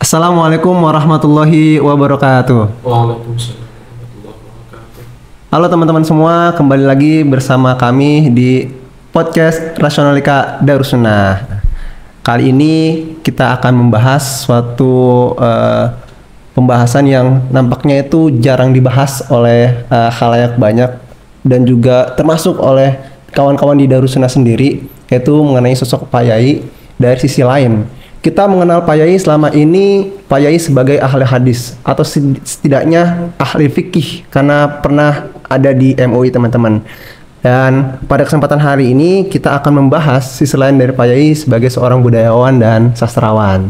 Assalamualaikum warahmatullahi wabarakatuh. Waalaikumsalam warahmatullahi wabarakatuh. Halo teman-teman semua, kembali lagi bersama kami di podcast Rasionalika Darussunnah. Kali ini kita akan membahas suatu pembahasan yang nampaknya itu jarang dibahas oleh khalayak banyak dan juga termasuk oleh kawan-kawan di Darussunnah sendiri, yaitu mengenai sosok Pak Yai dari sisi lain. Kita mengenal Pak Yai selama ini, Pak Yai sebagai ahli hadis atau setidaknya ahli fikih karena pernah ada di MUI teman-teman. Dan pada kesempatan hari ini kita akan membahas sisi lain dari Pak Yai sebagai seorang budayawan dan sastrawan.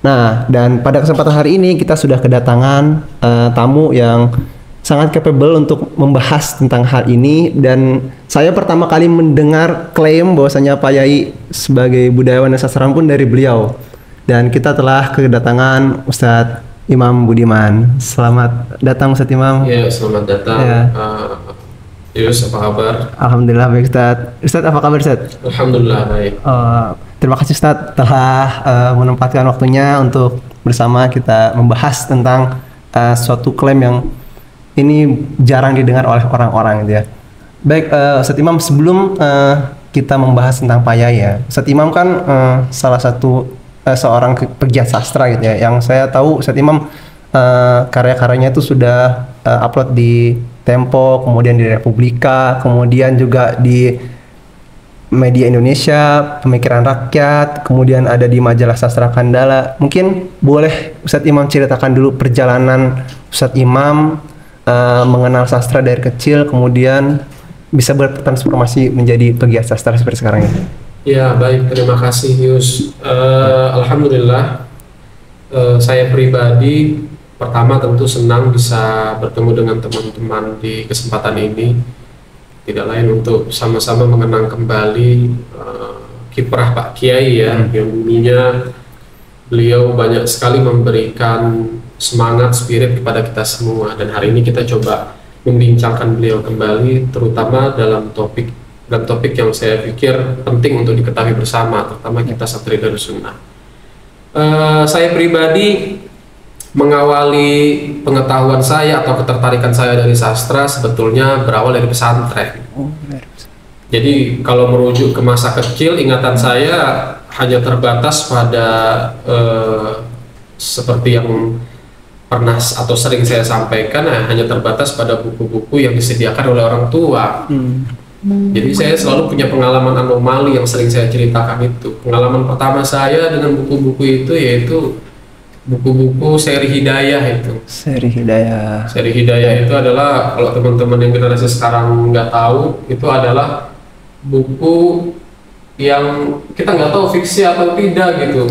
Nah, dan pada kesempatan hari ini kita sudah kedatangan tamu yang sangat capable untuk membahas tentang hal ini, dan saya pertama kali mendengar klaim bahwasanya Pak Yai sebagai budayawan dan sastrawan pun dari beliau. Dan kita telah kedatangan Ustadz Imam Budiman. Selamat datang Ustadz Imam. Ya, selamat datang. Ya. Yus, apa kabar? Alhamdulillah baik Ustadz. Ustadz apa kabar Ustadz? Alhamdulillah baik. Terima kasih Ustadz telah menempatkan waktunya untuk bersama kita membahas tentang suatu klaim yang ini jarang didengar oleh orang-orang gitu ya. Baik Ustadz Imam, sebelum kita membahas tentang Pak Yai ya, Ustadz Imam kan salah satu seorang pegiat sastra gitu ya. Yang saya tahu Ustadz Imam karya-karyanya itu sudah upload di Tempo, kemudian di Republika, kemudian juga di Media Indonesia, Pemikiran Rakyat, kemudian ada di majalah Sastra Kandala. Mungkin boleh Ustadz Imam ceritakan dulu perjalanan Ustadz Imam mengenal sastra dari kecil, kemudian bisa bertransformasi menjadi pegiat sastra seperti sekarang ini. Ya, baik, terima kasih Yus. Alhamdulillah, saya pribadi pertama tentu senang bisa bertemu dengan teman-teman di kesempatan ini. Tidak lain untuk sama-sama mengenang kembali kiprah Pak Kiai ya, yang dulunya beliau banyak sekali memberikan semangat, spirit kepada kita semua. Dan hari ini kita coba membincangkan beliau kembali, terutama dalam topik yang saya pikir penting untuk diketahui bersama, terutama kita santri Darussunnah. Saya pribadi mengawali pengetahuan saya atau ketertarikan saya dari sastra sebetulnya berawal dari pesantren. Jadi kalau merujuk ke masa kecil, ingatan saya hanya terbatas pada seperti yang pernah atau sering saya sampaikan, hanya terbatas pada buku-buku yang disediakan oleh orang tua. Jadi saya selalu punya pengalaman anomali yang sering saya ceritakan itu. Pengalaman pertama saya dengan buku-buku itu yaitu buku-buku seri Hidayah itu. Seri Hidayah. Seri Hidayah itu adalah, kalau teman-teman yang generasi sekarang nggak tahu, itu adalah buku yang kita nggak tahu fiksi atau tidak gitu.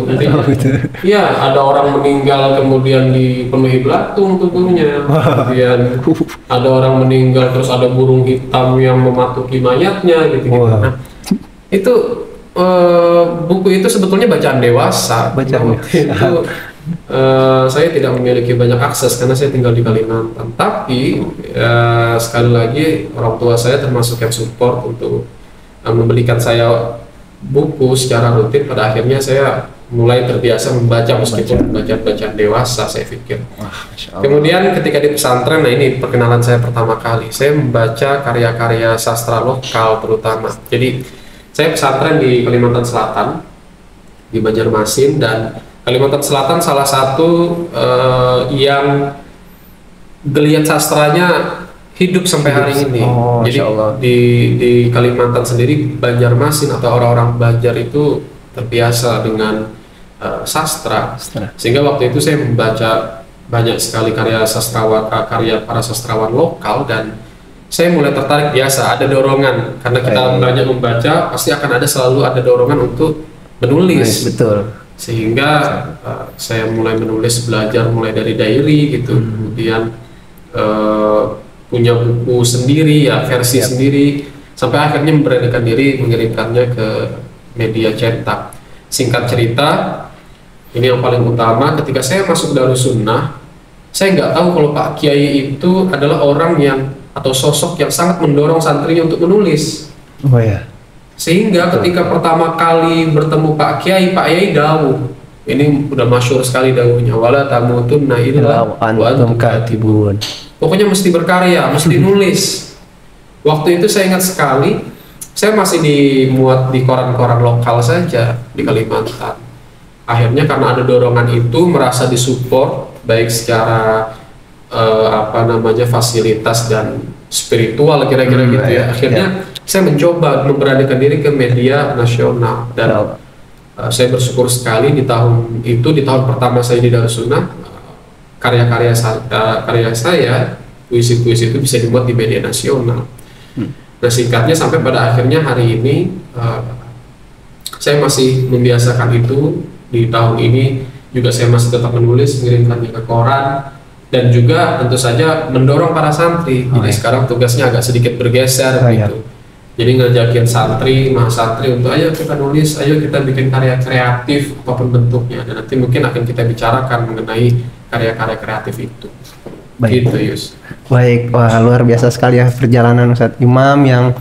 Iya, ada orang meninggal kemudian dipenuhi belatung tubuhnya. Kemudian ada orang meninggal terus ada burung hitam yang mematuki mayatnya gitu. Nah, itu buku itu sebetulnya bacaan dewasa. Itu saya tidak memiliki banyak akses karena saya tinggal di Kalimantan. Tapi sekali lagi orang tua saya termasuk yang support untuk membelikan saya buku secara rutin. Pada akhirnya saya mulai terbiasa membaca meskipun bacaan dewasa saya pikir. Kemudian ketika di pesantren, nah ini perkenalan saya pertama kali, saya membaca karya-karya sastra lokal terutama. Jadi saya pesantren di Kalimantan Selatan, di Banjarmasin, dan Kalimantan Selatan salah satu yang geliat sastranya hidup sampai hari ini. Jadi di Kalimantan sendiri, Banjarmasin atau orang-orang Banjar itu terbiasa dengan sastra. Sehingga waktu itu saya membaca banyak sekali karya para sastrawan lokal, dan saya mulai tertarik. Biasa ada dorongan karena kita banyak membaca, pasti akan selalu ada dorongan untuk menulis. Betul. Sehingga saya mulai menulis, belajar mulai dari diary gitu. Kemudian punya buku sendiri ya, versi sendiri, sampai akhirnya memberanikan diri mengirimkannya ke media cetak. Singkat cerita, ini yang paling utama, ketika saya masuk Darussunnah, saya nggak tahu kalau Pak Kiai itu adalah orang yang atau sosok yang sangat mendorong santrinya untuk menulis. Sehingga ketika pertama kali bertemu Pak Kiai, Pak Yai dawuh, Ini udah masyhur sekali dawuhnya, wala tamutunna illa wa antum katibun. Pokoknya mesti berkarya, mesti nulis. Waktu itu saya ingat sekali, saya masih dimuat di koran-koran lokal saja di Kalimantan. Akhirnya karena ada dorongan itu, merasa disupport baik secara fasilitas dan spiritual kira-kira gitu ya. Akhirnya saya mencoba memberanikan diri ke media nasional dan saya bersyukur sekali di tahun pertama saya di Darussunnah, karya saya, puisi-puisi itu bisa dibuat di media nasional. Nah singkatnya sampai pada akhirnya hari ini saya masih membiasakan itu. Di tahun ini juga saya masih tetap menulis, mengirimkannya ke koran, dan juga tentu saja mendorong para santri. Jadi sekarang tugasnya agak sedikit bergeser gitu. Jadi ngajakin santri, mahasantri untuk ayo kita nulis, ayo kita bikin karya kreatif apapun bentuknya, dan nanti mungkin akan kita bicarakan mengenai karya-karya kreatif itu. Baik. Gitu Yus. Baik, wah luar biasa sekali ya perjalanan Ustadz Imam yang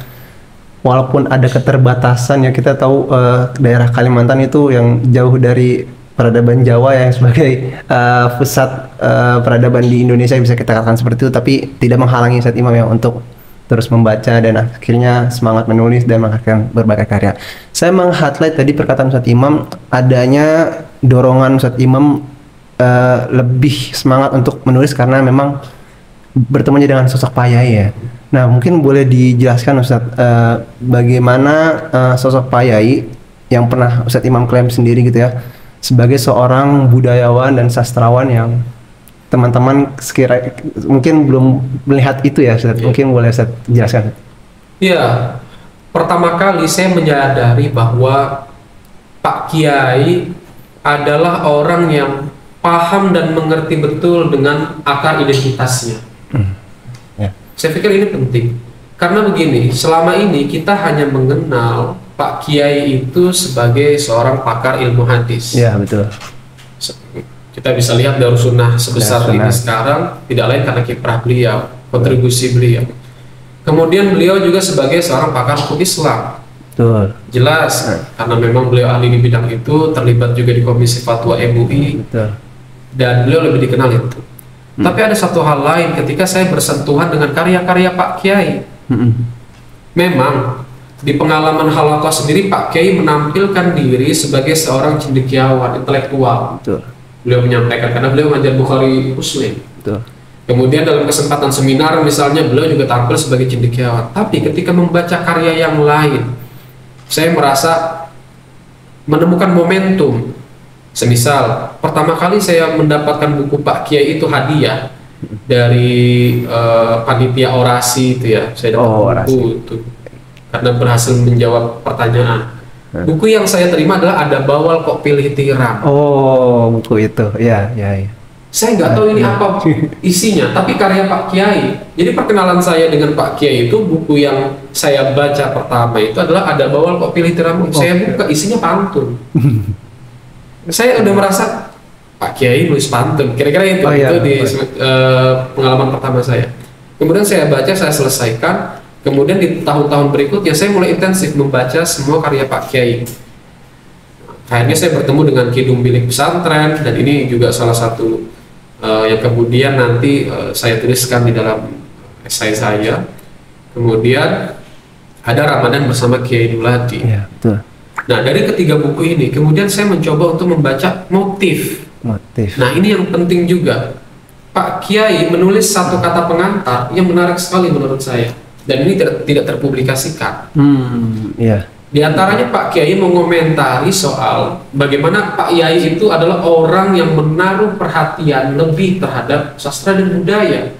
walaupun ada keterbatasan ya, kita tahu daerah Kalimantan itu yang jauh dari peradaban Jawa yang sebagai pusat peradaban di Indonesia, bisa kita katakan seperti itu, tapi tidak menghalangi Ustadz Imam ya untuk terus membaca dan akhirnya semangat menulis dan menghasilkan berbagai karya. Saya meng-highlight tadi perkataan Ustadz Imam, adanya dorongan Ustadz Imam lebih semangat untuk menulis karena memang bertemunya dengan sosok Pak Yai ya. Nah mungkin boleh dijelaskan Ustadz bagaimana sosok Pak Yai yang pernah Ustadz Imam klaim sendiri gitu ya, sebagai seorang budayawan dan sastrawan yang teman-teman sekira mungkin belum melihat itu ya Ustadz. Mungkin boleh Ustadz jelaskan. Iya, pertama kali saya menyadari bahwa Pak Kiai adalah orang yang paham dan mengerti betul dengan akar identitasnya. Saya pikir ini penting, karena begini, selama ini kita hanya mengenal Pak Kiai itu sebagai seorang pakar ilmu hadis. Ya betul. Kita bisa lihat Darussunnah sebesar ini sekarang tidak lain karena kiprah beliau, kontribusi beliau. Kemudian beliau juga sebagai seorang pakar hukum Islam. Betul. Jelas, karena memang beliau ahli di bidang itu, terlibat juga di Komisi Fatwa MUI. Betul. Dan beliau lebih dikenal itu. Tapi ada satu hal lain ketika saya bersentuhan dengan karya-karya Pak Kiai. Memang di pengalaman halaqah sendiri Pak Kiai menampilkan diri sebagai seorang cendekiawan, intelektual. Betul. Beliau menyampaikan karena beliau mengajar Bukhari Muslim. Betul. Kemudian dalam kesempatan seminar misalnya beliau juga tampil sebagai cendekiawan. Tapi ketika membaca karya yang lain, saya merasa menemukan momentum. Semisal, pertama kali saya mendapatkan buku Pak Kiai itu hadiah dari panitia orasi itu ya. Saya dapat buku itu karena berhasil menjawab pertanyaan. Buku yang saya terima adalah Ada Bawal Kok Pilih Tiram. Oh, buku itu, ya. Saya nggak tahu ini apa isinya, tapi karya Pak Kiai. Jadi perkenalan saya dengan Pak Kiai itu, buku yang saya baca pertama itu adalah Ada Bawal Kok Pilih Tiram. Saya buka, isinya pantun. Saya udah merasa Pak Kiai nulis pantun, kira-kira itu, di pengalaman pertama saya. Kemudian saya baca, saya selesaikan. Kemudian di tahun-tahun berikutnya saya mulai intensif membaca semua karya Pak Kiai. Akhirnya saya bertemu dengan Kidung Bilik Pesantren, dan ini juga salah satu yang kemudian nanti saya tuliskan di dalam esai saya. Kemudian ada Ramadan bersama Kiai Duladi. Ya, betul. Nah, dari ketiga buku ini, kemudian saya mencoba untuk membaca motif. Nah, ini yang penting juga. Pak Kiai menulis satu kata pengantar yang menarik sekali menurut saya. Dan ini tidak terpublikasikan. Di antaranya Pak Kiai mengomentari soal bagaimana Pak Kiai itu adalah orang yang menaruh perhatian lebih terhadap sastra dan budaya.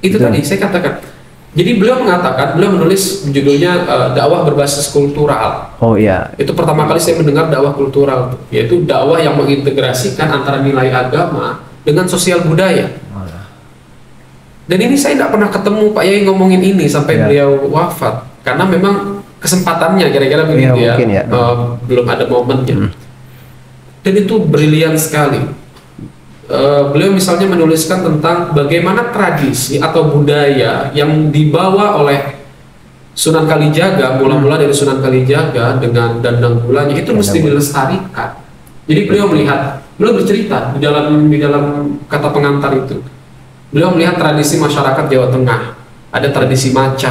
Itu tadi saya katakan. Jadi beliau mengatakan, beliau menulis judulnya dakwah berbasis kultural. Oh iya. Itu pertama kali saya mendengar dakwah kultural, yaitu dakwah yang mengintegrasikan antara nilai agama dengan sosial budaya. Dan ini saya tidak pernah ketemu Pak Yai ngomongin ini sampai beliau wafat, karena memang kesempatannya kira-kira begitu ya, belum ada momennya. Dan itu brilian sekali. Beliau misalnya menuliskan tentang bagaimana tradisi atau budaya yang dibawa oleh Sunan Kalijaga, mula-mula dari Sunan Kalijaga dengan Dandang Gulanya itu mesti dilestarikan. Jadi beliau bercerita di dalam kata pengantar itu. Beliau melihat tradisi masyarakat Jawa Tengah. Ada tradisi maca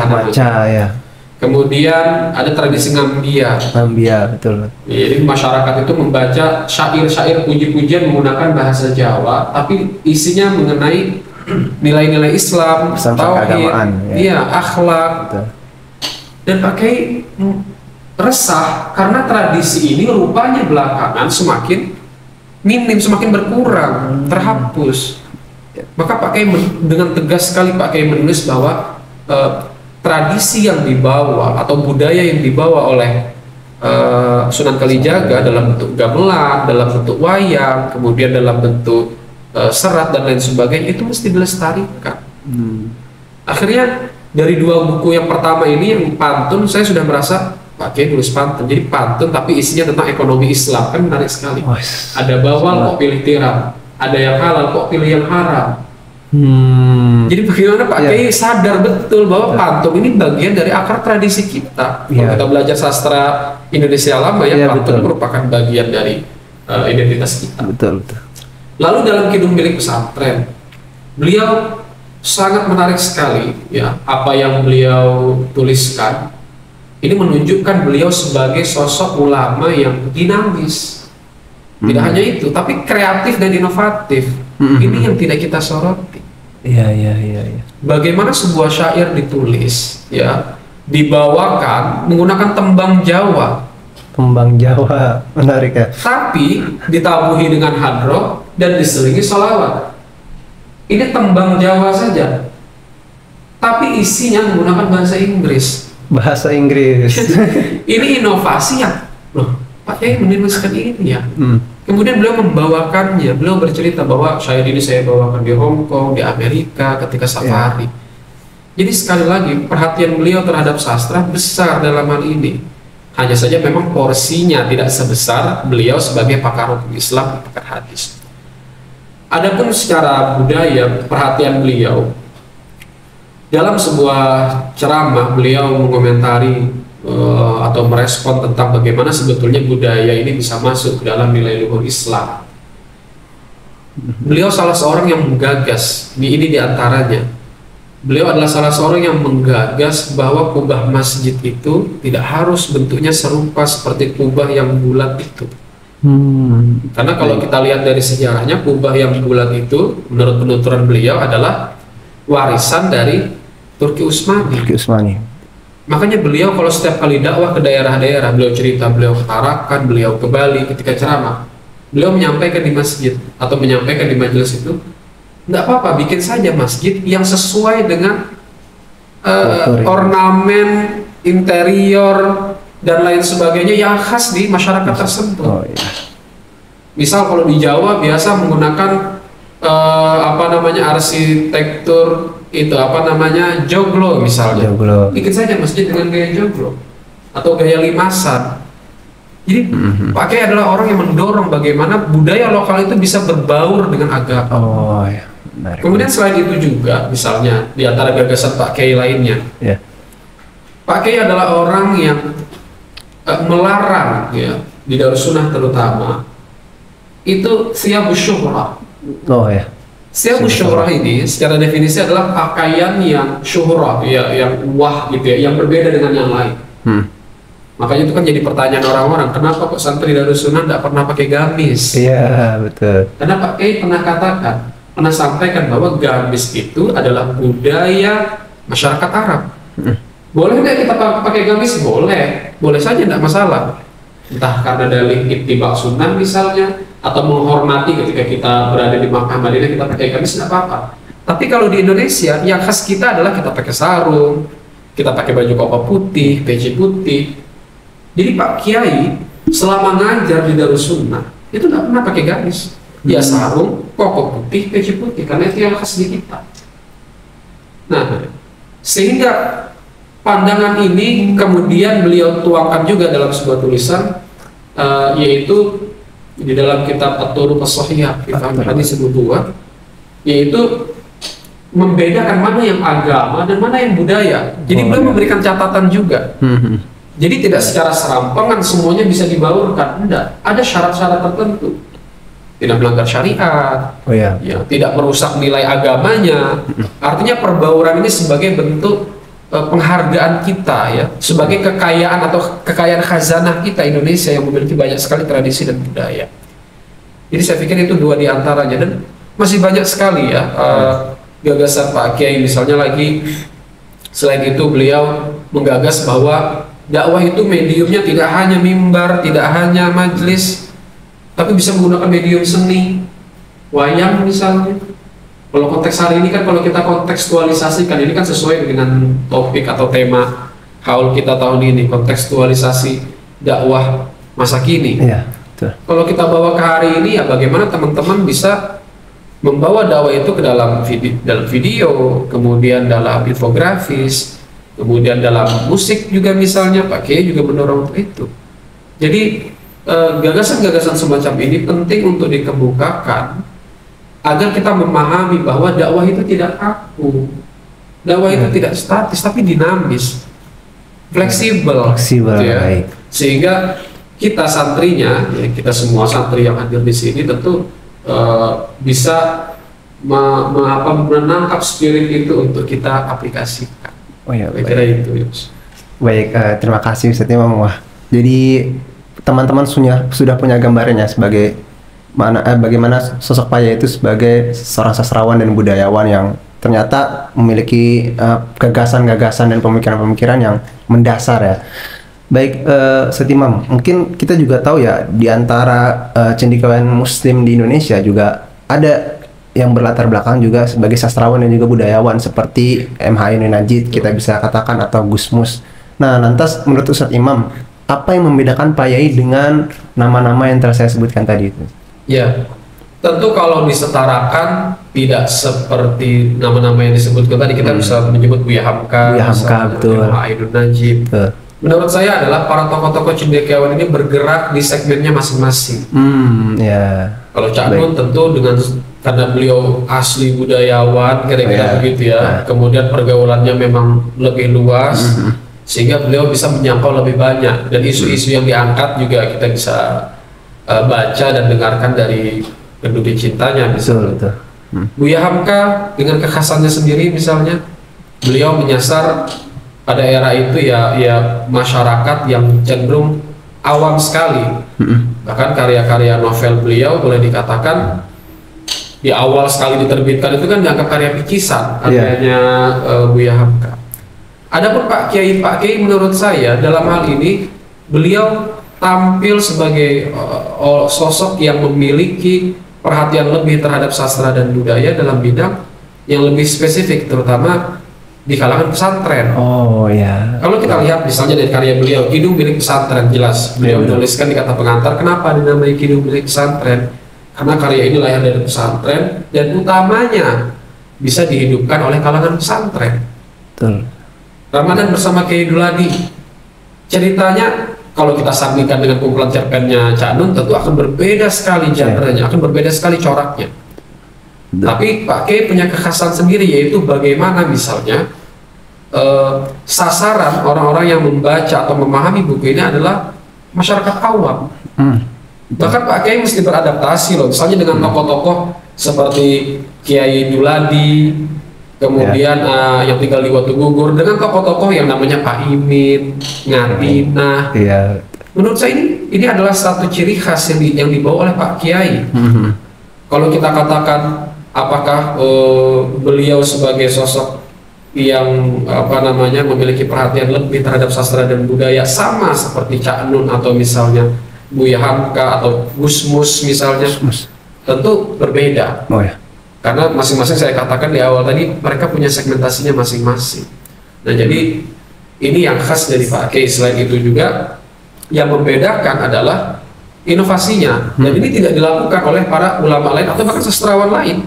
ya. Kemudian ada tradisi ngambia. Ngambia, betul. Jadi masyarakat itu membaca syair-syair puji-pujian menggunakan bahasa Jawa, tapi isinya mengenai nilai-nilai Islam, tauhid, akhlak. Betul. Dan pakai resah karena tradisi ini rupanya belakangan semakin minim, semakin berkurang, terhapus. Maka Pak Kiai dengan tegas sekali Pak Kiai menulis bahwa tradisi yang dibawa atau budaya yang dibawa oleh Sunan Kalijaga dalam bentuk gamelan, dalam bentuk wayang, kemudian dalam bentuk serat dan lain sebagainya itu mesti dilestarikan. Akhirnya dari dua buku yang pertama ini yang pantun, saya sudah merasa Pak Kiai nulis pantun, jadi pantun tapi isinya tentang ekonomi Islam, kan menarik sekali. Ada bawal kok pilih tiram, ada yang halal kok pilih yang haram. Jadi bagaimana Pak Kiai sadar betul bahwa pantun ini bagian dari akar tradisi kita. Kalau kita belajar sastra Indonesia lama pantun merupakan bagian dari identitas kita. Betul. Lalu dalam Kidung Milik Pesantren, beliau sangat menarik sekali apa yang beliau tuliskan. Ini menunjukkan beliau sebagai sosok ulama yang dinamis. Tidak hanya itu, tapi kreatif dan inovatif. Ini yang tidak kita soroti. Iya. Bagaimana sebuah syair ditulis, dibawakan menggunakan tembang Jawa. Tembang Jawa, menarik ya. Tapi ditabuhi dengan hadroh dan diselingi sholawat. Ini tembang Jawa saja, tapi isinya menggunakan bahasa Inggris. Ini inovasi yang Pak Kiai menuliskan ini ya. Kemudian beliau membawakannya, beliau bercerita bahwa syair ini saya bawakan di Hong Kong, di Amerika ketika safari. Jadi sekali lagi perhatian beliau terhadap sastra besar dalam hal ini. Hanya saja memang porsinya tidak sebesar beliau sebagai pakar hukum Islam, pakar hadis. Adapun secara budaya, perhatian beliau dalam sebuah ceramah beliau mengomentari atau merespon tentang bagaimana sebetulnya budaya ini bisa masuk ke dalam nilai luhur Islam. Beliau salah seorang yang menggagas, ini diantaranya. Beliau adalah salah seorang yang menggagas bahwa kubah masjid itu tidak harus bentuknya serupa seperti kubah yang bulat itu. Karena kalau kita lihat dari sejarahnya, kubah yang bulat itu menurut penuturan beliau adalah warisan dari Turki Utsmani. Makanya beliau kalau setiap kali dakwah ke daerah-daerah, beliau cerita, beliau ke Tarakan, beliau ke Bali ketika ceramah, beliau menyampaikan di masjid atau menyampaikan di majelis itu, nggak apa-apa, bikin saja masjid yang sesuai dengan ornamen, interior, dan lain sebagainya yang khas di masyarakat tersebut. Misal kalau di Jawa biasa menggunakan arsitektur itu joglo misalnya. Bikin saja masjid dengan gaya joglo atau gaya limasan. Jadi Pak Kiai adalah orang yang mendorong bagaimana budaya lokal itu bisa berbaur dengan agama. Kemudian selain itu juga misalnya di antara gagasan Pak Kiai lainnya, Pak Kiai adalah orang yang melarang di Darussunnah terutama itu thiyabus syuhrah. Thiyabus syuhrah ini secara definisi adalah pakaian yang syuhrah, yang wah gitu yang berbeda dengan yang lain. Makanya itu kan jadi pertanyaan orang-orang, kenapa kok santri Darussunnah tidak pernah pakai gamis? Iya, betul. Karena Pak Kiai pernah sampaikan bahwa gamis itu adalah budaya masyarakat Arab. Boleh nggak kita pakai gamis? Boleh saja, tidak masalah. Entah karena dalih ittiba sunnah misalnya, atau menghormati ketika kita berada di Makkah Madinah kita pakai gamis, tidak apa-apa. Tapi kalau di Indonesia yang khas kita adalah kita pakai sarung, kita pakai baju koko putih, peci putih. Jadi Pak Kiai selama ngajar di Darussunnah itu nggak pernah pakai gamis, dia sarung, koko putih, peci putih, karena itu yang khas di kita. Nah, sehingga pandangan ini kemudian beliau tuangkan juga dalam sebuah tulisan, yaitu di dalam kitab At-Turuq As-Shahihah fi Fahmi Hadits An-Nubuwah, yaitu membedakan mana yang agama dan mana yang budaya. Jadi beliau memberikan catatan juga Jadi tidak secara serampangan semuanya bisa dibaurkan, enggak. Ada syarat-syarat tertentu. Tidak melanggar syariat, ya, tidak merusak nilai agamanya. Artinya perbauran ini sebagai bentuk penghargaan kita ya, sebagai kekayaan atau kekayaan khazanah kita Indonesia yang memiliki banyak sekali tradisi dan budaya. Jadi saya pikir itu dua di antaranya, dan masih banyak sekali ya gagasan Pak Kiai. Misalnya lagi selain itu beliau menggagas bahwa dakwah itu mediumnya tidak hanya mimbar, tidak hanya majelis, tapi bisa menggunakan medium seni, wayang misalnya. Kalau konteks hari ini kan, kalau kita kontekstualisasikan, ini kan sesuai dengan topik atau tema haul kita tahun ini, kontekstualisasi dakwah masa kini. Iya, betul. Kalau kita bawa ke hari ini, ya bagaimana teman-teman bisa membawa dakwah itu ke dalam video, kemudian dalam infografis, kemudian dalam musik juga misalnya. Pak Kiai juga mendorong untuk itu. Jadi gagasan-gagasan semacam ini penting untuk dikemukakan agar kita memahami bahwa dakwah itu tidak kaku, dakwah itu tidak statis tapi dinamis, fleksibel, gitu ya. Baik. Sehingga kita santrinya, ya, kita semua santri yang hadir di sini tentu bisa menangkap spirit itu untuk kita aplikasikan. Oh ya, saya kira itu. Yus. Baik, terima kasih Ustaz Imam. Wah, jadi teman-teman sudah punya gambarannya sebagai bagaimana sosok Pak Yai itu sebagai seorang sastrawan dan budayawan yang ternyata memiliki gagasan-gagasan dan pemikiran-pemikiran yang mendasar ya. Baik, Ustaz Imam, mungkin kita juga tahu ya, di antara cendekiawan Muslim di Indonesia juga ada yang berlatar belakang juga sebagai sastrawan dan juga budayawan seperti MH Ainun Najib kita bisa katakan, atau Gus Mus. Nah, lantas menurut Ustaz Imam, apa yang membedakan Pak Yai dengan nama-nama yang telah saya sebutkan tadi itu? Ya, tentu kalau disetarakan tidak seperti nama-nama yang disebutkan tadi. Kita bisa menyebut Buya Hamka, betul. Ainun Najib. Menurut saya adalah para tokoh-tokoh cendekiawan ini bergerak di segmennya masing-masing. Ya. Kalau Cak Nun tentu karena beliau asli budayawan, kira-kira begitu ya. Kemudian pergaulannya memang lebih luas. Sehingga beliau bisa menjangkau lebih banyak, dan isu-isu yang diangkat juga kita bisa baca dan dengarkan dari penduduk cintanya misalnya. Buya Hamka dengan kekhasannya sendiri misalnya, beliau menyasar pada era itu ya masyarakat yang cenderung awam sekali. Bahkan karya-karya novel beliau boleh dikatakan di awal sekali diterbitkan itu kan dianggap karya picisan, karyanya Buya Hamka. Adapun Pak Kiai menurut saya dalam hal ini beliau tampil sebagai sosok yang memiliki perhatian lebih terhadap sastra dan budaya dalam bidang yang lebih spesifik, terutama di kalangan pesantren. Oh ya. Kalau kita lihat misalnya dari karya beliau, Kidung Milik Pesantren, jelas beliau menuliskan di kata pengantar kenapa dinamai Kidung Milik Pesantren, karena karya ini lahir dari pesantren dan utamanya bisa dihidupkan oleh kalangan pesantren. Betul. Ramadan bersama Kiai Duladi, ceritanya kalau kita sandingkan dengan kumpulan cerpennya Cak Nun tentu akan berbeda sekali genre-nya, akan berbeda sekali coraknya. Tapi Pak Kiai punya kekhasan sendiri, yaitu bagaimana misalnya sasaran orang-orang yang membaca atau memahami buku ini adalah masyarakat awam. Bahkan Pak Kiai mesti beradaptasi loh, misalnya dengan tokoh-tokoh seperti Kiai Duladi, kemudian yang tinggal di Watu Gugur, dengan tokoh-tokoh yang namanya Pak Imin, Ngatina. Menurut saya ini adalah satu ciri khas yang dibawa oleh Pak Kiai. Kalau kita katakan apakah beliau sebagai sosok yang memiliki perhatian lebih terhadap sastra dan budaya sama seperti Cak Nun atau misalnya Buya Hamka atau Gus Mus misalnya, tentu berbeda. Karena masing-masing saya katakan di awal tadi, mereka punya segmentasinya masing-masing. Nah, jadi ini yang khas dari Pak Kiai. Selain itu juga yang membedakan adalah inovasinya, dan ini tidak dilakukan oleh para ulama lain atau bahkan sastrawan lain.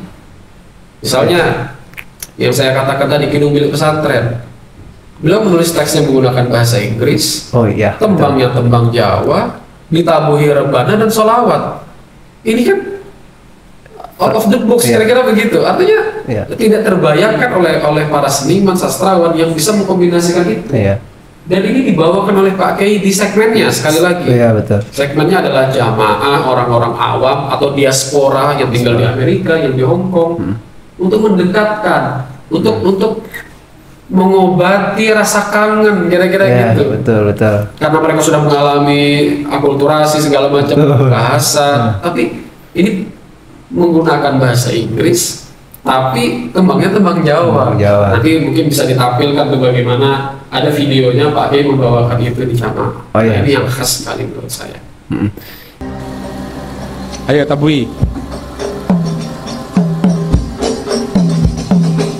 Misalnya yang saya katakan tadi, Kidung Milik Pesantren, beliau menulis teksnya menggunakan bahasa Inggris, tembangnya tembang Jawa, ditabuhi rebana dan sholawat. Ini kan out of the box, kira-kira begitu. Artinya tidak terbayangkan oleh para seniman sastrawan yang bisa mengkombinasikan itu. Dan ini dibawakan oleh Pak Kiai di segmennya sekali lagi. Iya betul. Segmennya adalah jamaah, orang-orang awam atau diaspora yang tinggal di Amerika, yang di Hong Kong, untuk mendekatkan, untuk mengobati rasa kangen, kira-kira gitu. Betul. Karena mereka sudah mengalami akulturasi segala macam bahasa, tapi ini menggunakan bahasa Inggris, tapi tembangnya tembang Jawa. Nanti mungkin bisa ditampilkan tuh bagaimana ada videonya Pak Kiai membawakan itu di jamaah. Ini yang khas sekali menurut saya. Ayo tabui.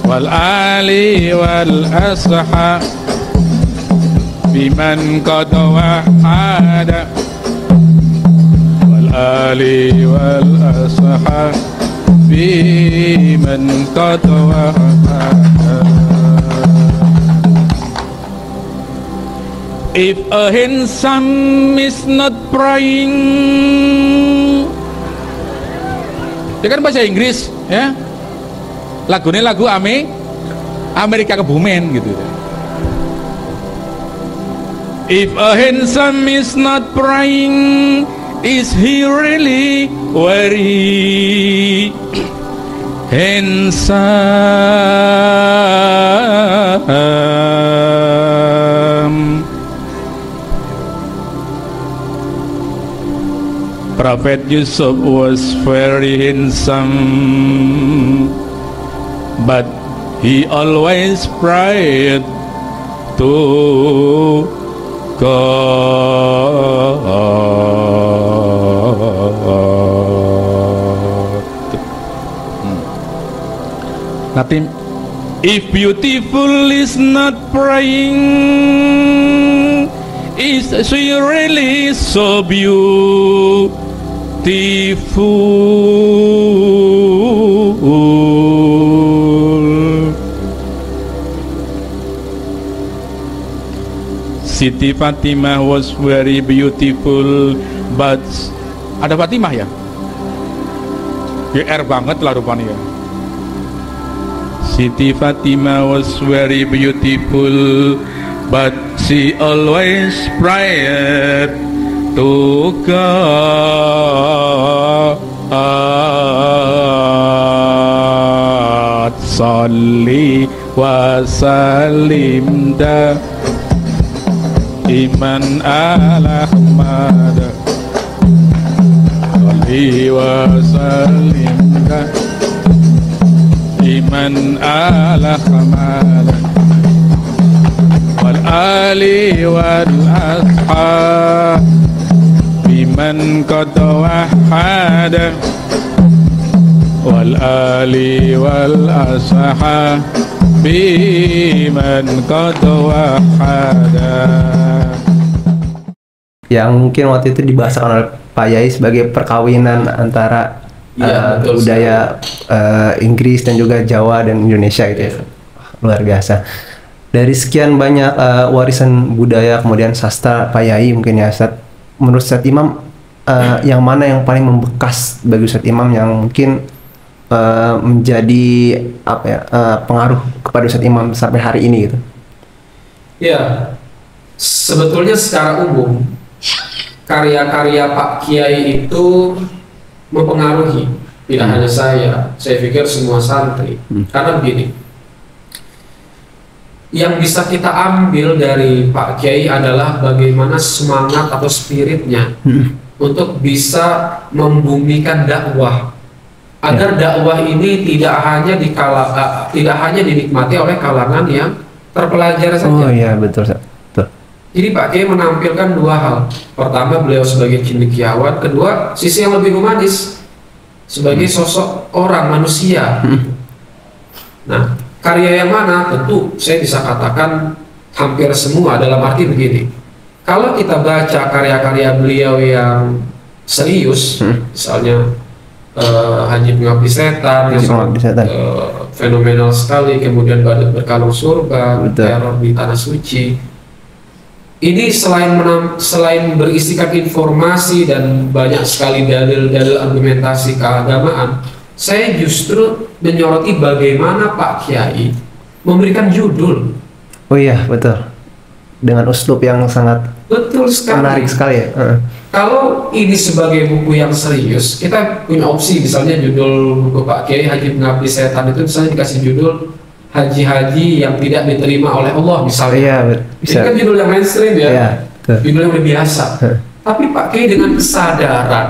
Wal ali wal asha biman qad wahada wal ali wal asha biman qad wahada. If a handsome is not praying, dia kan bahasa Inggris ya, lagunya lagu Amerika Kebumen gitu. If a handsome is not praying, is he really very handsome? Prophet Yusuf was very handsome, but he always prayed to God. Nothing. If beautiful is not praying, is she really so beautiful? Siti Fatimah was very beautiful, but ada Fatimah ya? GR banget lah rupanya ya. Siti Fatimah was very beautiful, but she always prayed to God. Salli wa sallim da iman ala Ahmad. Salli wa sallim da iman ala Ahmad. Wal ali wal ashab biman qad wahada. Wal ali wal ashab biman qad wahada. Yang mungkin waktu itu dibahasakan oleh Pak Yai sebagai perkawinan antara budaya Inggris dan juga Jawa dan Indonesia gitu ya. Luar biasa. Dari sekian banyak warisan budaya kemudian sastra Pak Yai mungkin ya Ustadz, menurut Ustadz Imam yang mana yang paling membekas bagi Ustadz Imam yang mungkin menjadi pengaruh kepada Ustadz Imam sampai hari ini gitu? Ya, sebetulnya secara umum karya-karya Pak Kiai itu mempengaruhi tidak hanya saya pikir semua santri. Karena begini, yang bisa kita ambil dari Pak Kiai adalah bagaimana semangat atau spiritnya untuk bisa membumikan dakwah, agar dakwah ini tidak hanya dinikmati oleh kalangan yang terpelajar saja. Oh iya betul. Jadi Pak Kiai menampilkan dua hal. Pertama, beliau sebagai cendekiawan. Kedua, sisi yang lebih humanis sebagai sosok orang manusia. Nah, karya yang mana? Tentu saya bisa katakan hampir semua, dalam arti begini. Kalau kita baca karya-karya beliau yang serius, misalnya Haji Pengabdi Setan yang fenomenal sekali, kemudian Badut Berkalung Surga, Teror di Tanah Suci. Ini selain berisikan informasi dan banyak sekali dalil-dalil argumentasi keagamaan, saya justru menyoroti bagaimana Pak Kiai memberikan judul. Oh iya betul. dengan uslub yang sangat Betul sekali. menarik sekali ya. Kalau ini sebagai buku yang serius, kita punya opsi, misalnya judul buku Pak Kiai Haji Pengabdi Setan itu misalnya dikasih judul Haji-haji yang tidak diterima oleh Allah misalnya. Iya, Ini bisa. kan judul yang mainstream ya, Iya, betul. judul yang udah biasa. Tapi Pak Kiai dengan kesadaran,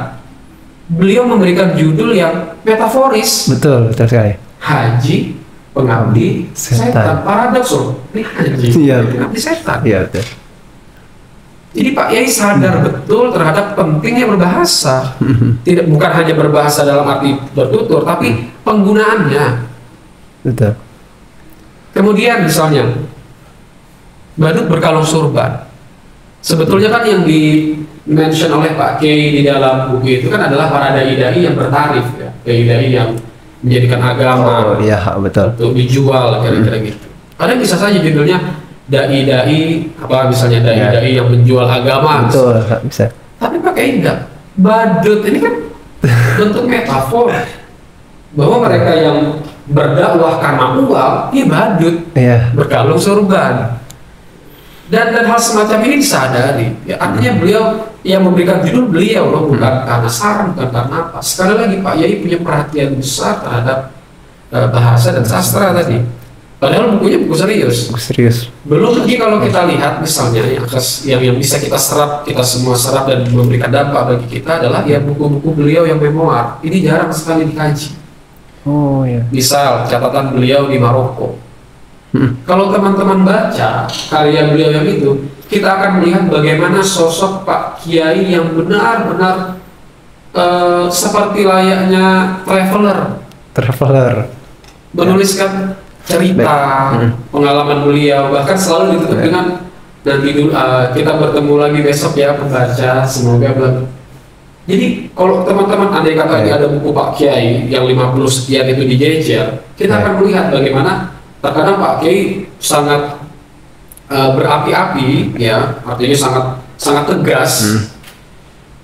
beliau memberikan judul yang metaforis. Betul sekali. Haji Pengabdi Setan. Setan. Paradoks loh. Ini haji Iya. Pengabdi Setan. Iya, betul. Jadi Pak Yai sadar betul terhadap pentingnya berbahasa. Bukan hanya berbahasa dalam arti bertutur, tapi penggunaannya. Betul. Kemudian misalnya badut berkalung surban. Sebetulnya kan yang di-mention oleh Pak Kiai di dalam buku itu kan adalah para dai-dai yang bertarif ya. Dai-dai yang menjadikan agama Oh iya, betul. untuk dijual kira-kira gitu. Kadang bisa saja judulnya dai-dai apa misalnya dai-dai yang menjual agama. Betul, bisa. Tapi pakai enggak. Badut ini kan bentuk metafor bahwa mereka yang berdakwah karena uang, dia badut, Iya. berkalung surban. Dan hal semacam ini disadari. Ya, artinya beliau yang memberikan judul beliau loh, bukan karena saran, bukan karena apa. Sekali lagi Pak Yai punya perhatian besar terhadap bahasa dan sastra tadi. Padahal bukunya buku serius. Serius. Belum lagi kalau kita lihat misalnya yang bisa kita serap, kita semua serap dan memberikan dampak bagi kita adalah ya buku-buku beliau yang memoir. Ini jarang sekali dikaji. Oh iya. Misal catatan beliau di Maroko. Kalau teman-teman baca karya beliau yang itu, kita akan melihat bagaimana sosok Pak Kiai yang benar-benar seperti layaknya traveler, menuliskan cerita, pengalaman beliau, bahkan selalu ditutup dengan nanti kita bertemu lagi besok ya pembaca, semoga belum. Jadi kalau teman-teman andai kata ada buku Pak Kiai yang 50 sekian itu dijejer, kita akan melihat bagaimana terkadang Pak Kiai sangat berapi-api, ya artinya sangat tegas.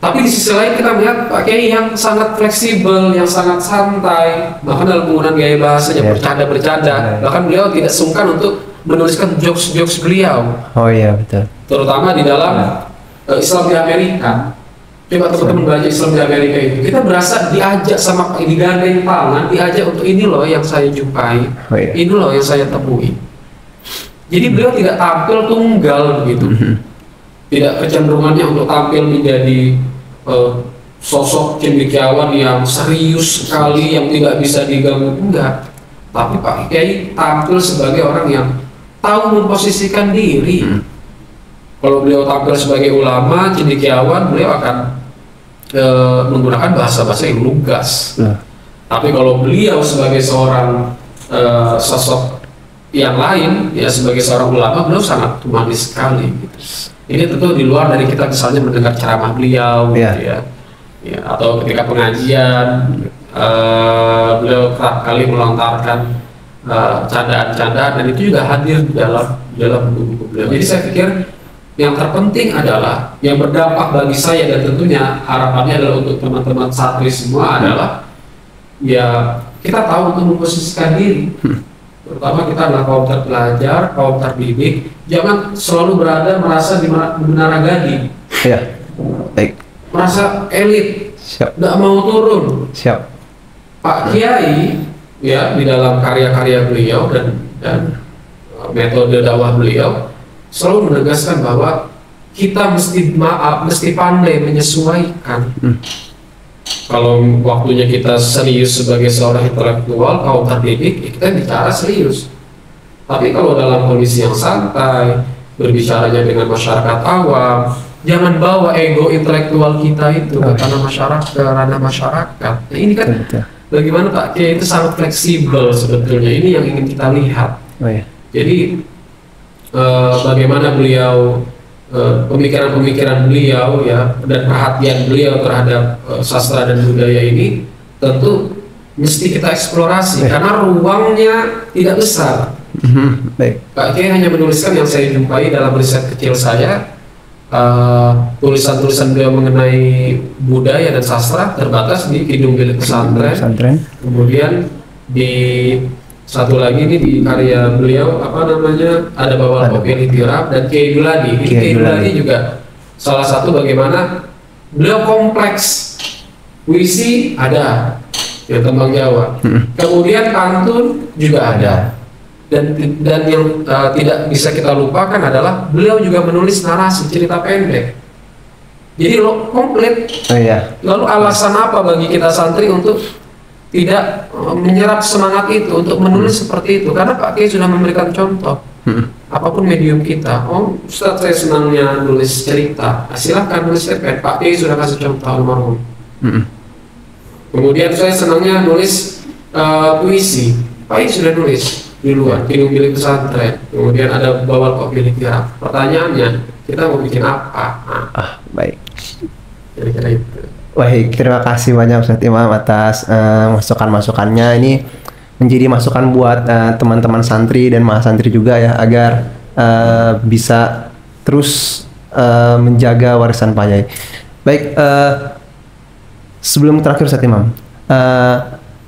Tapi di sisi lain kita melihat Pak Kiai yang sangat fleksibel, yang sangat santai, bahkan dalam penggunaan gaya bahasanya bercanda-bercanda. Bahkan beliau tidak sungkan untuk menuliskan jokes-jokes beliau. Oh iya, betul. Terutama di dalam Islam di Amerika. Coba teman-teman baca Islam di Amerika itu, kita berasa diajak sama digandeng tangan, diajak untuk ini loh yang saya jumpai, ini loh yang saya temui. Jadi beliau tidak tampil tunggal begitu, tidak kecenderungannya untuk tampil menjadi sosok cendekiawan yang serius sekali, yang tidak bisa diganggu, enggak. Tapi Pak Kiai tampil sebagai orang yang tahu memposisikan diri. Kalau beliau tampil sebagai ulama, cendekiawan, beliau akan menggunakan bahasa-bahasa yang lugas. Tapi kalau beliau sebagai seorang sosok yang lain, ya sebagai seorang ulama, beliau sangat humanis sekali. Gitu. Ini tentu di luar dari kita misalnya mendengar ceramah beliau, gitu ya, atau ketika pengajian, beliau kerap kali melontarkan candaan-candaan, dan itu juga hadir di dalam buku-buku beliau. Jadi saya pikir yang terpenting adalah yang berdampak bagi saya dan tentunya harapannya adalah untuk teman-teman santri semua adalah ya kita tahu untuk memposisikan diri. Terutama kita adalah kaum terpelajar, kaum terdidik, jangan selalu merasa di menara gading. Iya. Baik. Merasa elit, Siap. tidak mau turun. Siap. Pak Kiai ya di dalam karya-karya beliau dan metode dakwah beliau selalu menegaskan bahwa kita mesti pandai menyesuaikan. Kalau waktunya kita serius sebagai seorang intelektual, kaum terdidik, ya kita bicara serius. Tapi kalau dalam kondisi yang santai, berbicaranya dengan masyarakat awam, jangan bawa ego intelektual kita itu ke ranah masyarakat. Nah ini kan bagaimana Pak Kiai itu sangat fleksibel sebetulnya. Ini yang ingin kita lihat. Oh iya. Jadi bagaimana beliau pemikiran-pemikiran beliau ya dan perhatian beliau terhadap sastra dan budaya ini tentu mesti kita eksplorasi karena ruangnya tidak besar. Baik. Pak Kiai hanya menuliskan yang saya jumpai dalam riset kecil saya, tulisan-tulisan beliau mengenai budaya dan sastra terbatas di Kidung Bilik Pesantren. Kemudian di Satu lagi ini di karya beliau apa namanya, ada Bawal Kopi Tirap dan Kiai Duladi. Ini Kiai Duladi juga salah satu bagaimana beliau kompleks. Puisi ada, ya tembang Jawa. Kemudian pantun juga ada. Dan yang tidak bisa kita lupakan adalah beliau juga menulis narasi cerita pendek. Jadi lo komplit. Lalu alasan apa bagi kita santri untuk tidak menyerap semangat itu untuk menulis seperti itu? Karena Pak Kiai sudah memberikan contoh. Apapun medium kita. Oh, Ustadz saya senangnya nulis cerita. Silahkan nulis cerpen. Pak Kiai sudah kasih contoh almarhum. Kemudian saya senangnya nulis puisi. Pak Kiai sudah nulis duluan, Kidung Bilik Pesantren. Kemudian ada Bawal Kopi Tirap. Pertanyaannya, kita mau bikin apa? Baik. Kira-kira itu. Baik, terima kasih banyak Ustadz Imam atas masukan-masukannya. Ini menjadi masukan buat teman-teman santri dan mahasantri juga ya, agar bisa terus menjaga warisan Payai. Baik, sebelum terakhir Ustadz Imam,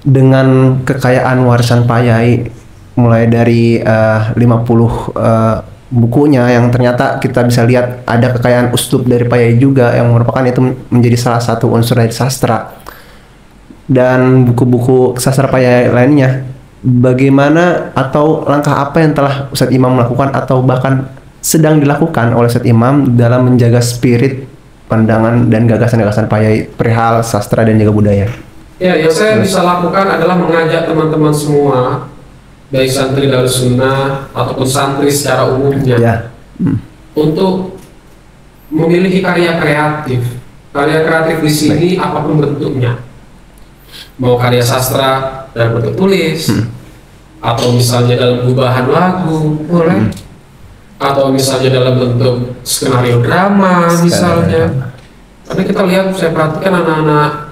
dengan kekayaan warisan Payai mulai dari 50 bukunya yang ternyata kita bisa lihat ada kekayaan uslub dari Payai juga yang merupakan itu menjadi salah satu unsur dari sastra, dan buku-buku sastra Payai lainnya, bagaimana atau langkah apa yang telah Ustadz Imam lakukan atau bahkan sedang dilakukan oleh Ustadz Imam dalam menjaga spirit, pandangan dan gagasan-gagasan Payai perihal sastra dan juga budaya? Ya, yang saya bisa lakukan adalah mengajak teman-teman semua, baik santri Darussunnah ataupun santri secara umumnya, untuk memiliki karya kreatif. Karya kreatif di sini apapun bentuknya, mau karya sastra dalam bentuk tulis, atau misalnya dalam gubahan lagu, boleh, atau misalnya dalam bentuk skenario drama misalnya. Karena kita lihat, saya perhatikan anak-anak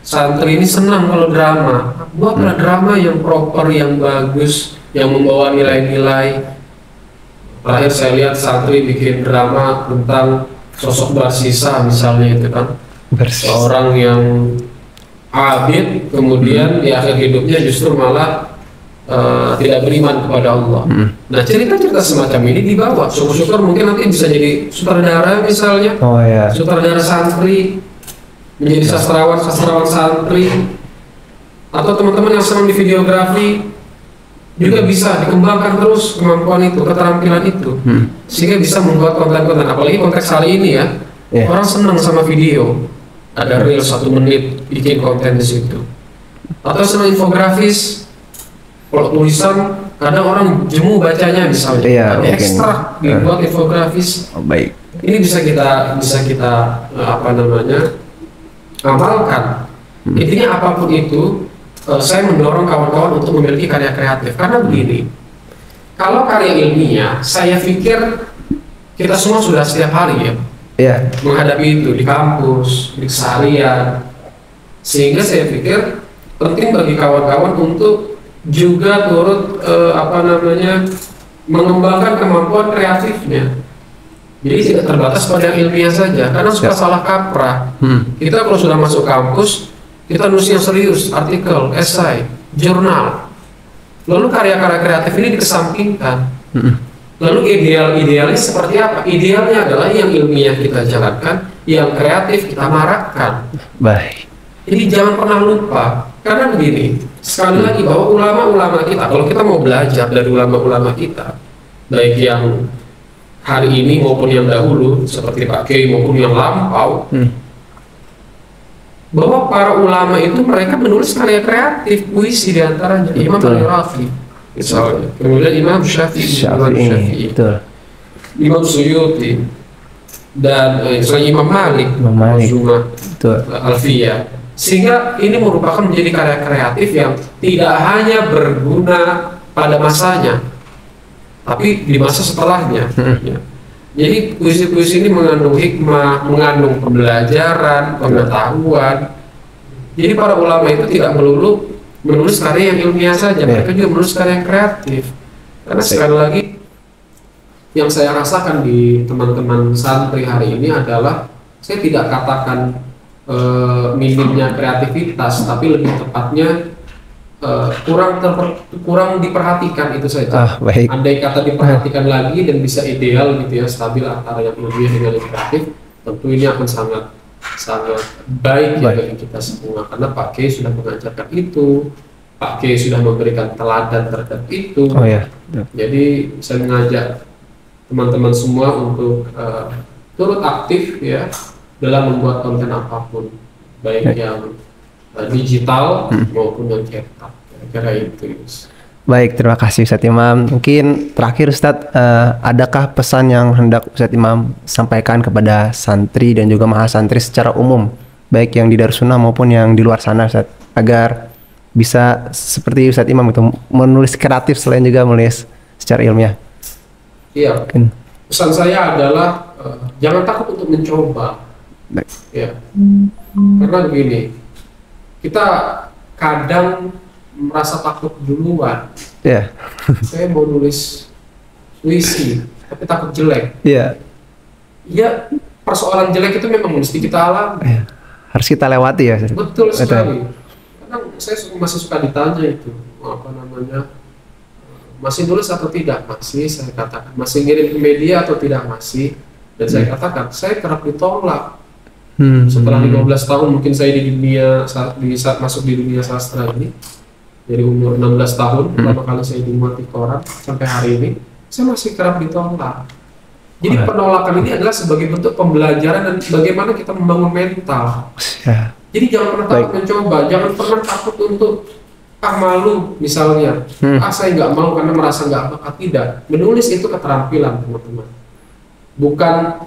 santri ini senang kalau drama. Buatlah drama yang proper, yang bagus, yang membawa nilai-nilai. Terakhir saya lihat santri bikin drama tentang sosok Barsisa misalnya, itu kan seorang yang abid, kemudian di akhir hidupnya justru malah tidak beriman kepada Allah. Nah, cerita-cerita semacam ini dibawa. Syukur-syukur mungkin nanti bisa jadi sutradara misalnya, sutradara santri, menjadi sastrawan santri, atau teman-teman yang senang di videografi juga bisa dikembangkan terus kemampuan itu, keterampilan itu, sehingga bisa membuat konten-konten. Apalagi konteks hari ini ya, orang senang sama video, ada reel 1 menit bikin konten di situ, atau senang infografis. Kalau tulisan kadang orang jemu bacanya misalnya, ada ekstra dibuat infografis. Baik. Ini bisa kita apa namanya, amalkan. Intinya apapun itu, saya mendorong kawan-kawan untuk memiliki karya kreatif. Karena begini, kalau karya ilmiah, saya pikir kita semua sudah setiap hari ya menghadapi itu di kampus, di keseharian. Sehingga saya pikir penting bagi kawan-kawan untuk juga turut mengembangkan kemampuan kreatifnya. Jadi tidak terbatas pada yang ilmiah saja, karena suka salah kaprah. Kita kalau sudah masuk kampus, kita nulis yang serius, artikel, esai, jurnal. Lalu karya-karya kreatif ini dikesampingkan. Lalu idealnya seperti apa? Idealnya adalah yang ilmiah kita jalankan, yang kreatif kita marakkan. Baik. Jadi jangan pernah lupa, karena begini, sekali lagi bahwa ulama-ulama kita, kalau kita mau belajar dari ulama-ulama kita, baik yang hari ini maupun yang dahulu, seperti Pak Kiai maupun yang lampau, bahwa para ulama itu mereka menulis karya kreatif, puisi diantaranya. Imam Al-Rafi misalnya, kemudian Imam Syafi'i, Imam Suyuti, dan Imam Malik, Alfiyah. Sehingga ini merupakan menjadi karya kreatif yang tidak hanya berguna pada masanya, tapi di masa setelahnya. Jadi puisi-puisi ini mengandung hikmah, mengandung pembelajaran, pengetahuan. Jadi para ulama itu tidak melulu menulis karya yang ilmiah saja, mereka juga menulis karya yang kreatif. Karena sekali lagi, yang saya rasakan di teman-teman santri hari ini adalah, saya tidak katakan minimnya kreativitas, tapi lebih tepatnya kurang diperhatikan itu saja. Baik. Andai kata diperhatikan lagi dan bisa ideal gitu ya, stabil antara yang ilmiah dengan yang kreatif, tentu ini akan sangat baik ya bagi kita semua, karena Pak Kiai sudah mengajarkan itu, Pak Kiai sudah memberikan teladan terhadap itu. Jadi saya mengajak teman-teman semua untuk turut aktif ya dalam membuat konten apapun, baik yang digital maupun yang cetak, kira-kira itu. Baik, terima kasih Ustadz Imam. Mungkin terakhir Ustadz, adakah pesan yang hendak Ustadz Imam sampaikan kepada santri dan juga mahasantri secara umum, baik yang di Darussunnah maupun yang di luar sana Ustadz, agar bisa seperti Ustadz Imam itu menulis kreatif selain juga menulis secara ilmiah? Iya, pesan saya adalah jangan takut untuk mencoba. Ya, karena begini, kita kadang merasa takut duluan. Saya mau nulis puisi tapi takut jelek. Ya, persoalan jelek itu memang mesti kita alami. Harus kita lewati ya. Betul sekali. Kadang saya masih suka ditanya itu, apa namanya, masih nulis atau tidak? Masih, saya katakan. Masih ngirim ke media atau tidak? Masih. Dan saya katakan, saya kerap ditolak. Setelah 15 tahun mungkin saya di dunia, masuk di dunia sastra ini, dari umur 16 tahun pertama kali saya dimuat di koran sampai hari ini, saya masih kerap ditolak. Jadi penolakan ini adalah sebagai bentuk pembelajaran dan bagaimana kita membangun mental. Jadi jangan pernah takut mencoba, jangan pernah takut untuk malu misalnya, saya nggak mau karena merasa nggak bakat. Tidak, menulis itu keterampilan teman-teman, bukan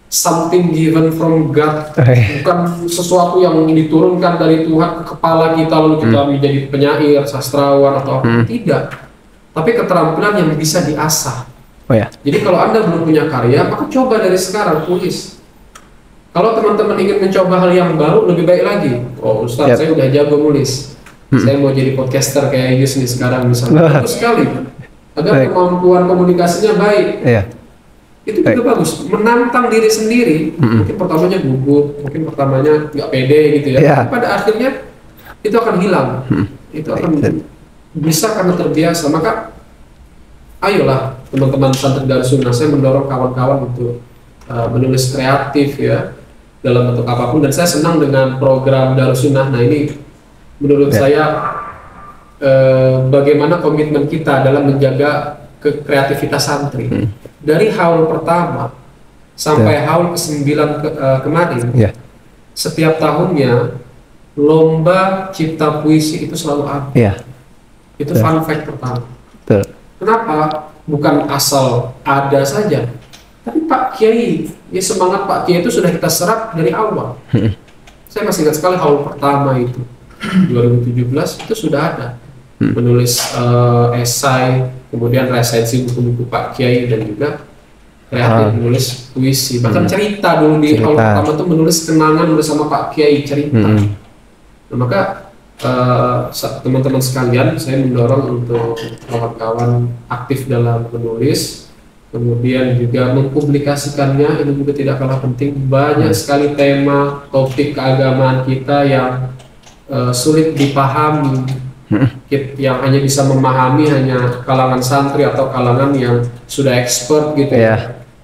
something given from God, bukan sesuatu yang diturunkan dari Tuhan ke kepala kita lalu kita menjadi penyair, sastrawan atau apa. Tidak, tapi keterampilan yang bisa diasah. Jadi kalau Anda belum punya karya, maka coba dari sekarang tulis. Kalau teman-teman ingin mencoba hal yang baru, lebih baik lagi. Oh Ustadz, saya udah jago nulis, saya mau jadi podcaster kayak Yus nih sekarang misalnya. Bagus sekali, agar kemampuan komunikasinya baik. Itu juga bagus, menantang diri sendiri. Mungkin pertamanya gugup, mungkin pertamanya nggak pede gitu ya. Tapi pada akhirnya itu akan hilang, itu akan bisa karena terbiasa. Maka ayolah teman-teman santri Darussunnah, saya mendorong kawan-kawan untuk menulis kreatif ya dalam bentuk apapun. Dan saya senang dengan program Darussunnah. Nah ini menurut saya bagaimana komitmen kita dalam menjaga kreativitas santri. Dari haul pertama sampai haul ke-9 kemarin, setiap tahunnya lomba cipta puisi itu selalu ada. Itu fun fact pertama. Kenapa? Bukan asal ada saja, tapi Pak Kiai, ya semangat Pak Kiai itu sudah kita serap dari awal. Saya masih ingat sekali haul pertama itu 2017 itu sudah ada menulis esai, kemudian resensi buku-buku Pak Kiai, dan juga kreatif menulis puisi, bahkan cerita dulu di awal pertama tuh menulis kenangan bersama Pak Kiai, cerita. Nah, maka teman-teman sekalian, saya mendorong untuk kawan-kawan aktif dalam menulis, kemudian juga mempublikasikannya. Ini juga tidak kalah penting. Banyak sekali tema topik keagamaan kita yang sulit dipahami, yang hanya bisa memahami hanya kalangan santri atau kalangan yang sudah expert gitu.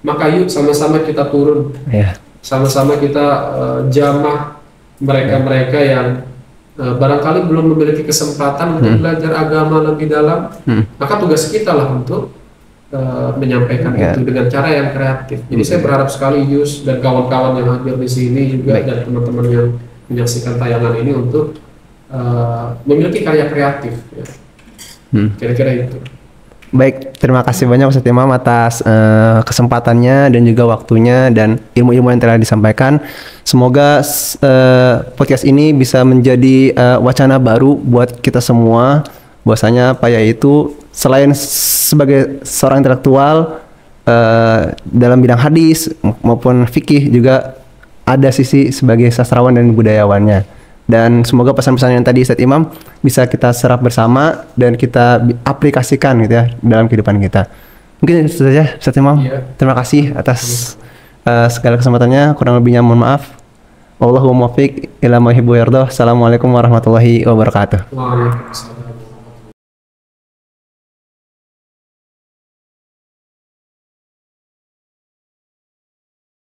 Maka yuk sama-sama kita turun, sama-sama kita jamah mereka-mereka yang barangkali belum memiliki kesempatan untuk belajar agama lebih dalam. Maka tugas kita lah untuk menyampaikan itu dengan cara yang kreatif. Jadi saya berharap sekali Yus dan kawan-kawan yang hadir di sini juga dan teman-teman yang menyaksikan tayangan ini untuk memiliki karya kreatif ya. Kira-kira itu. Baik, terima kasih banyak Ustadz Imam atas kesempatannya dan juga waktunya dan ilmu-ilmu yang telah disampaikan. Semoga podcast ini bisa menjadi wacana baru buat kita semua, bahwasanya Pak Yai itu selain sebagai seorang intelektual dalam bidang hadis maupun fikih, juga ada sisi sebagai sastrawan dan budayawannya. Dan semoga pesan-pesan yang tadi Ustadz Imam bisa kita serap bersama dan kita aplikasikan gitu ya dalam kehidupan kita. Mungkin itu saja Ustadz Imam. Terima kasih atas segala kesempatannya. Kurang lebihnya mohon maaf. Wallahu muwaffiq ila ma yuhibbu wa yardah. Assalamualaikum warahmatullahi wabarakatuh. Waalaikumsalam.